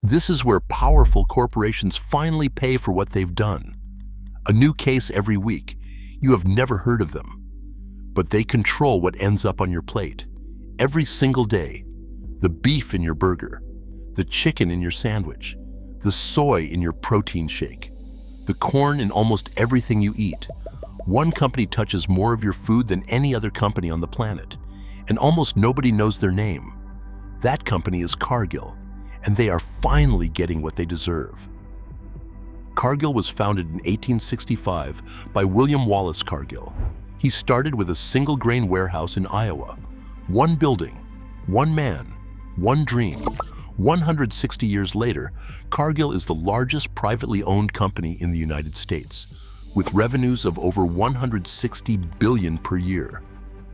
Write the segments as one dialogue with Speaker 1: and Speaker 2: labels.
Speaker 1: This is where powerful corporations finally pay for what they've done. A new case every week. You have never heard of them. But they control what ends up on your plate. Every single day. The beef in your burger, the chicken in your sandwich, the soy in your protein shake, the corn in almost everything you eat. One company touches more of your food than any other company on the planet, and almost nobody knows their name. That company is Cargill, and they are finally getting what they deserve. Cargill was founded in 1865 by William Wallace Cargill. He started with a single grain warehouse in Iowa. One building, one man, one dream. 160 years later, Cargill is the largest privately owned company in the United States, with revenues of over $160 billion per year.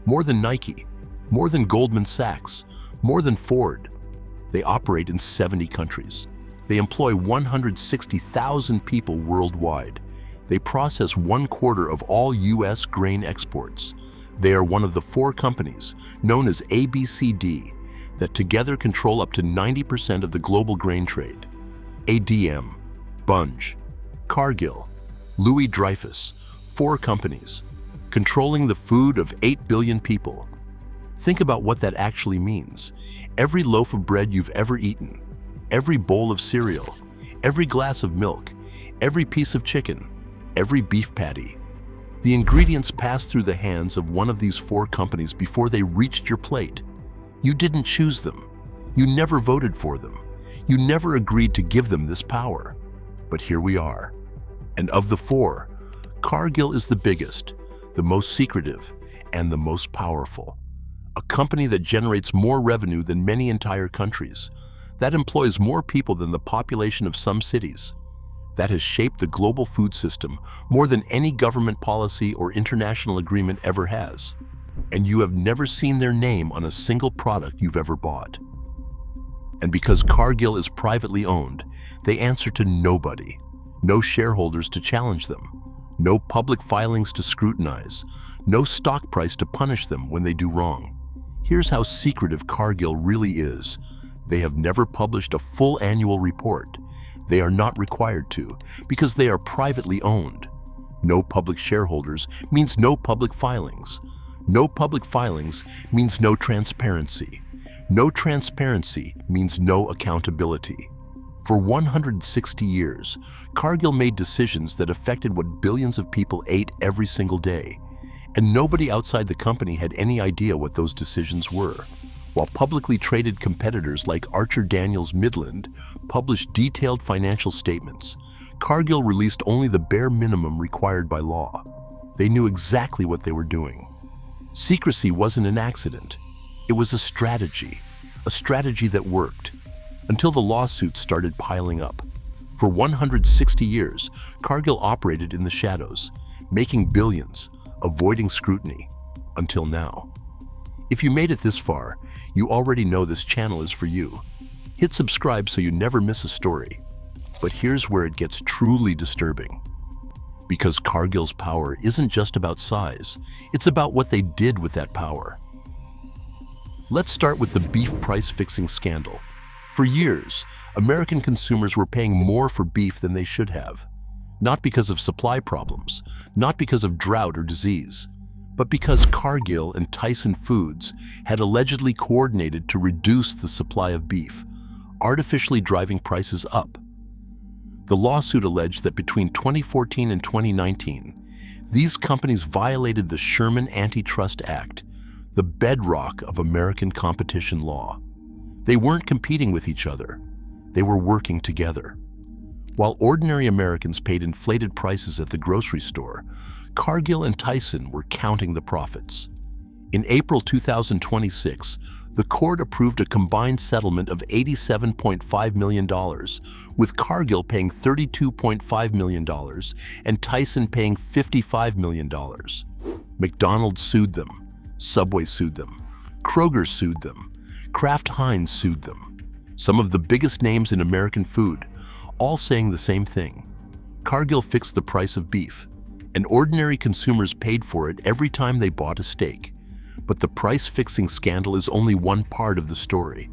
Speaker 1: More than Nike, more than Goldman Sachs, more than Ford. They operate in 70 countries. They employ 160,000 people worldwide. They process 1/4 of all U.S. grain exports. They are one of the 4 companies, known as ABCD, that together control up to 90% of the global grain trade. ADM, Bunge, Cargill, Louis Dreyfus, 4 companies, controlling the food of 8 billion people. Think about what that actually means. Every loaf of bread you've ever eaten, every bowl of cereal, every glass of milk, every piece of chicken, every beef patty. The ingredients passed through the hands of one of these 4 companies before they reached your plate. You didn't choose them. You never voted for them. You never agreed to give them this power. But here we are. And of the 4, Cargill is the biggest, the most secretive, and the most powerful. A company that generates more revenue than many entire countries, that employs more people than the population of some cities, that has shaped the global food system more than any government policy or international agreement ever has. And you have never seen their name on a single product you've ever bought. And because Cargill is privately owned, they answer to nobody. No shareholders to challenge them. No public filings to scrutinize. No stock price to punish them when they do wrong. Here's how secretive Cargill really is. They have never published a full annual report. They are not required to, because they are privately owned. No public shareholders means no public filings. No public filings means no transparency. No transparency means no accountability. For 160 years, Cargill made decisions that affected what billions of people ate every single day, and nobody outside the company had any idea what those decisions were. While publicly traded competitors like Archer Daniels Midland published detailed financial statements, Cargill released only the bare minimum required by law. They knew exactly what they were doing. Secrecy wasn't an accident. It was a strategy that worked, until the lawsuits started piling up. For 160 years, Cargill operated in the shadows, making billions, avoiding scrutiny, until now. If you made it this far, you already know this channel is for you. Hit subscribe so you never miss a story. But here's where it gets truly disturbing. Because Cargill's power isn't just about size, it's about what they did with that power. Let's start with the beef price-fixing scandal. For years, American consumers were paying more for beef than they should have. Not because of supply problems, not because of drought or disease, but because Cargill and Tyson Foods had allegedly coordinated to reduce the supply of beef, artificially driving prices up. The lawsuit alleged that between 2014 and 2019, these companies violated the Sherman Antitrust Act, the bedrock of American competition law. They weren't competing with each other. They were working together. While ordinary Americans paid inflated prices at the grocery store, Cargill and Tyson were counting the profits. In April 2026, the court approved a combined settlement of $87.5 million, with Cargill paying $32.5 million and Tyson paying $55 million. McDonald's sued them, Subway sued them, Kroger sued them, Kraft Heinz sued them. Some of the biggest names in American food, all saying the same thing. Cargill fixed the price of beef, and ordinary consumers paid for it every time they bought a steak. But the price-fixing scandal is only one part of the story.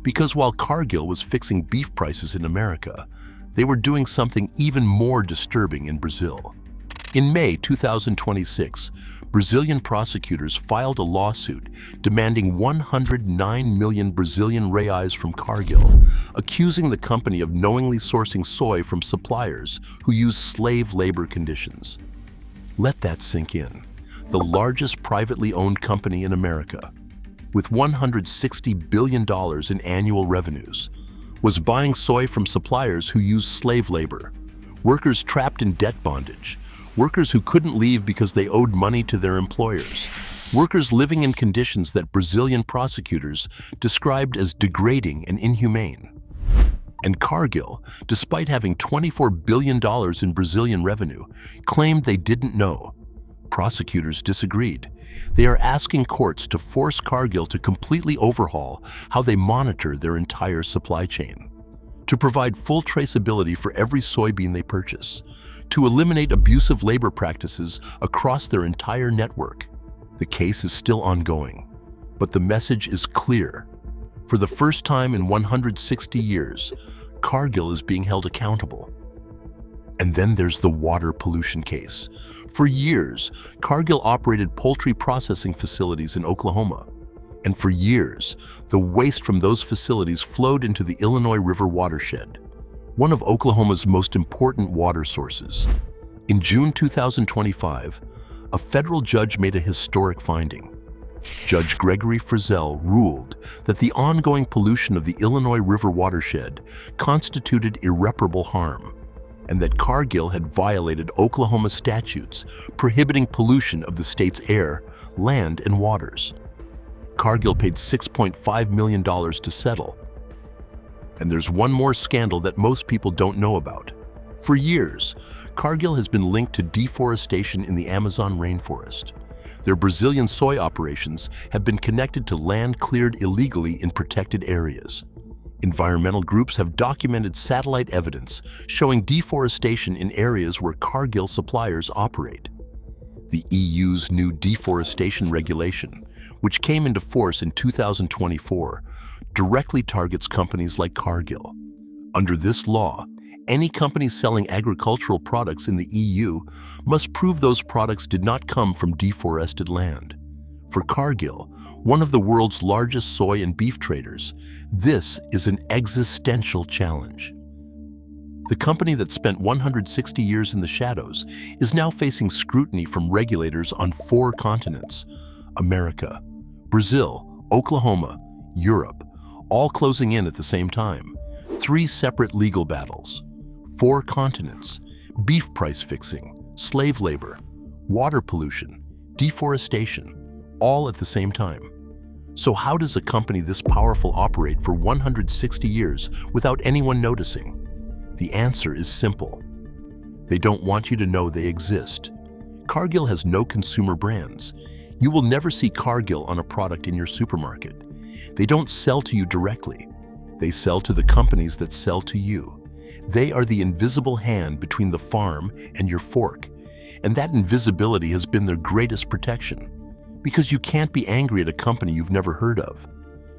Speaker 1: Because while Cargill was fixing beef prices in America, they were doing something even more disturbing in Brazil. In May 2026, Brazilian prosecutors filed a lawsuit demanding 109 million Brazilian reais from Cargill, accusing the company of knowingly sourcing soy from suppliers who use slave labor conditions. Let that sink in. The largest privately owned company in America, with $160 billion in annual revenues, was buying soy from suppliers who use slave labor, workers trapped in debt bondage, workers who couldn't leave because they owed money to their employers, workers living in conditions that Brazilian prosecutors described as degrading and inhumane. And Cargill, despite having $24 billion in Brazilian revenue, claimed they didn't know. Prosecutors disagreed. They are asking courts to force Cargill to completely overhaul how they monitor their entire supply chain, to provide full traceability for every soybean they purchase, to eliminate abusive labor practices across their entire network. The case is still ongoing, but the message is clear. For the first time in 160 years, Cargill is being held accountable. And then there's the water pollution case. For years, Cargill operated poultry processing facilities in Oklahoma. And for years, the waste from those facilities flowed into the Illinois River watershed, one of Oklahoma's most important water sources. In June 2025, a federal judge made a historic finding. Judge Gregory Frizzell ruled that the ongoing pollution of the Illinois River watershed constituted irreparable harm, and that Cargill had violated Oklahoma statutes prohibiting pollution of the state's air, land, and waters. Cargill paid $6.5 million to settle. And there's one more scandal that most people don't know about. For years, Cargill has been linked to deforestation in the Amazon rainforest. Their Brazilian soy operations have been connected to land cleared illegally in protected areas. Environmental groups have documented satellite evidence showing deforestation in areas where Cargill suppliers operate. The EU's new deforestation regulation, which came into force in 2024, directly targets companies like Cargill. Under this law, any company selling agricultural products in the EU must prove those products did not come from deforested land. For Cargill, one of the world's largest soy and beef traders, this is an existential challenge. The company that spent 160 years in the shadows is now facing scrutiny from regulators on 4 continents: America, Brazil, Oklahoma, Europe, all closing in at the same time. 3 separate legal battles, 4 continents, beef price fixing, slave labor, water pollution, deforestation, all at the same time. So how does a company this powerful operate for 160 years without anyone noticing? The answer is simple. They don't want you to know they exist. Cargill has no consumer brands. You will never see Cargill on a product in your supermarket. They don't sell to you directly. They sell to the companies that sell to you. They are the invisible hand between the farm and your fork. And that invisibility has been their greatest protection. Because you can't be angry at a company you've never heard of.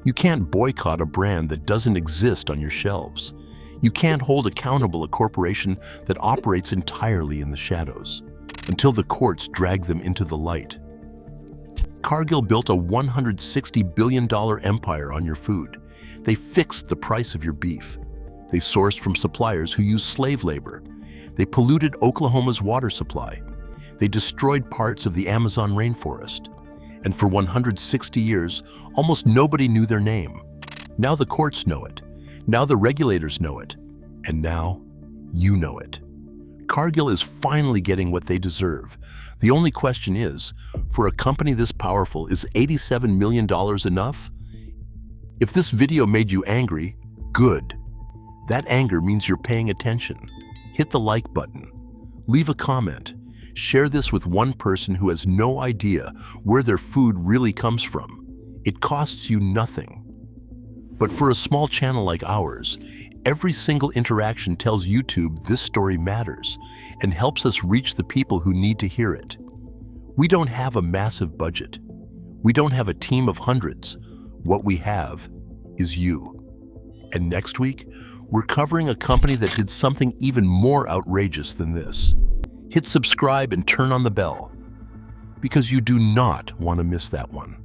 Speaker 1: You can't boycott a brand that doesn't exist on your shelves. You can't hold accountable a corporation that operates entirely in the shadows, until the courts drag them into the light. Cargill built a $160 billion empire on your food. They fixed the price of your beef. They sourced from suppliers who use slave labor. They polluted Oklahoma's water supply. They destroyed parts of the Amazon rainforest. And for 160 years, almost nobody knew their name. Now the courts know it. Now the regulators know it. And now you know it. Cargill is finally getting what they deserve. The only question is, for a company this powerful, is $87 million enough? If this video made you angry, good. That anger means you're paying attention. Hit the like button. Leave a comment. Share this with one person who has no idea where their food really comes from. It costs you nothing. But for a small channel like ours, every single interaction tells YouTube this story matters and helps us reach the people who need to hear it. We don't have a massive budget. We don't have a team of hundreds. What we have is you. And next week, we're covering a company that did something even more outrageous than this. Hit subscribe and turn on the bell, because you do not want to miss that one.